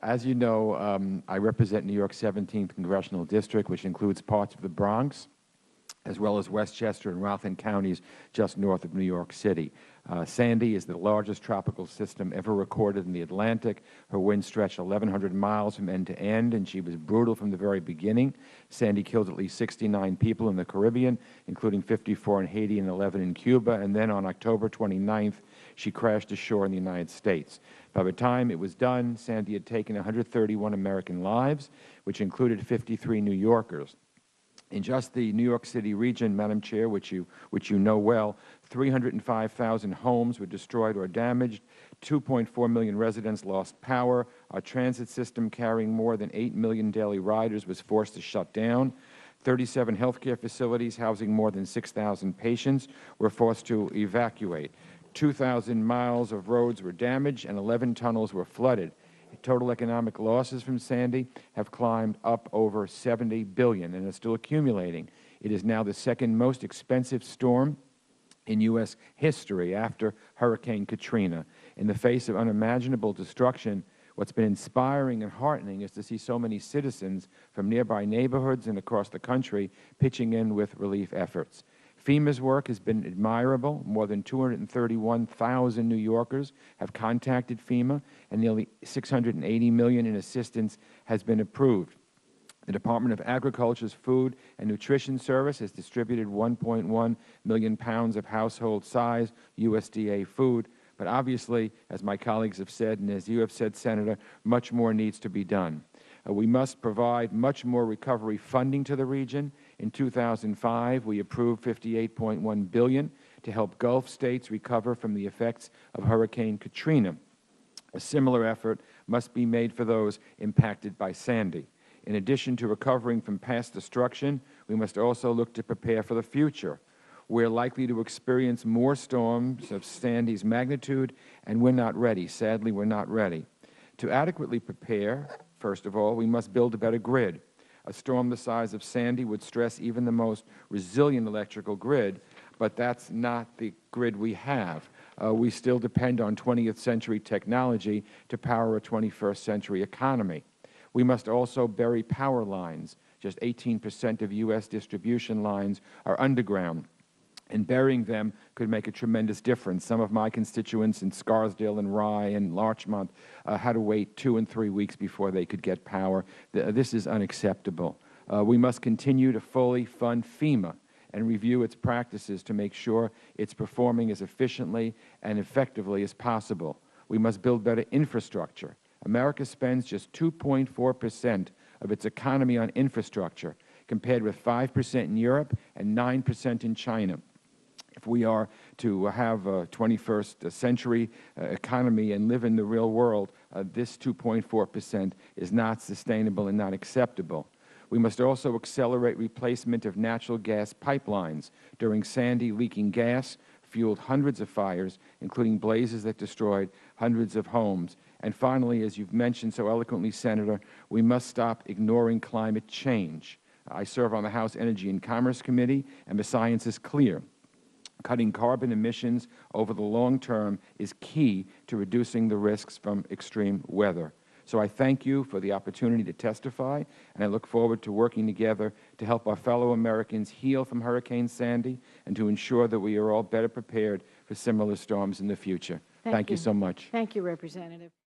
As you know, I represent New York's 17th Congressional District, which includes parts of the Bronx, as well as Westchester and Rockland counties just north of New York City. Sandy is the largest tropical system ever recorded in the Atlantic. Her wind stretched 1,100 miles from end to end, and she was brutal from the very beginning. Sandy killed at least 69 people in the Caribbean, including 54 in Haiti and 11 in Cuba, and then on October 29th, she crashed ashore in the United States. By the time it was done, Sandy had taken 131 American lives, which included 53 New Yorkers. In just the New York City region, Madam Chair, which you know well, 305,000 homes were destroyed or damaged, 2.4 million residents lost power, our transit system carrying more than 8 million daily riders was forced to shut down, 37 healthcare facilities housing more than 6,000 patients were forced to evacuate, 2,000 miles of roads were damaged, and 11 tunnels were flooded. Total economic losses from Sandy have climbed up over $70 billion and are still accumulating. It is now the second most expensive storm in U.S. history after Hurricane Katrina. In the face of unimaginable destruction, what's been inspiring and heartening is to see so many citizens from nearby neighborhoods and across the country pitching in with relief efforts. FEMA's work has been admirable. More than 231,000 New Yorkers have contacted FEMA, and nearly $680 million in assistance has been approved. The Department of Agriculture's Food and Nutrition Service has distributed 1.1 million pounds of household-size USDA food. But obviously, as my colleagues have said, and as you have said, Senator, much more needs to be done. We must provide much more recovery funding to the region. In 2005, we approved $58.1 billion to help Gulf states recover from the effects of Hurricane Katrina. A similar effort must be made for those impacted by Sandy. In addition to recovering from past destruction, we must also look to prepare for the future. We're likely to experience more storms of Sandy's magnitude, and we're not ready. Sadly, we're not ready. To adequately prepare, first of all, we must build a better grid. A storm the size of Sandy would stress even the most resilient electrical grid, but that's not the grid we have. We still depend on 20th century technology to power a 21st century economy. We must also bury power lines. Just 18% of U.S. distribution lines are underground, and burying them could make a tremendous difference. Some of my constituents in Scarsdale and Rye and Larchmont had to wait 2 and 3 weeks before they could get power. This is unacceptable. We must continue to fully fund FEMA and review its practices to make sure it's performing as efficiently and effectively as possible. We must build better infrastructure. America spends just 2.4% of its economy on infrastructure, compared with 5% in Europe and 9% in China. If we are to have a 21st century economy and live in the real world, this 2.4% is not sustainable and not acceptable. We must also accelerate replacement of natural gas pipelines. During Sandy, leaking gas fueled hundreds of fires, including blazes that destroyed hundreds of homes. And finally, as you've mentioned so eloquently, Senator, we must stop ignoring climate change. I serve on the House Energy and Commerce Committee, and the science is clear. Cutting carbon emissions over the long term is key to reducing the risks from extreme weather. So I thank you for the opportunity to testify, and I look forward to working together to help our fellow Americans heal from Hurricane Sandy and to ensure that we are all better prepared for similar storms in the future. Thank you so much. Thank you, Representative.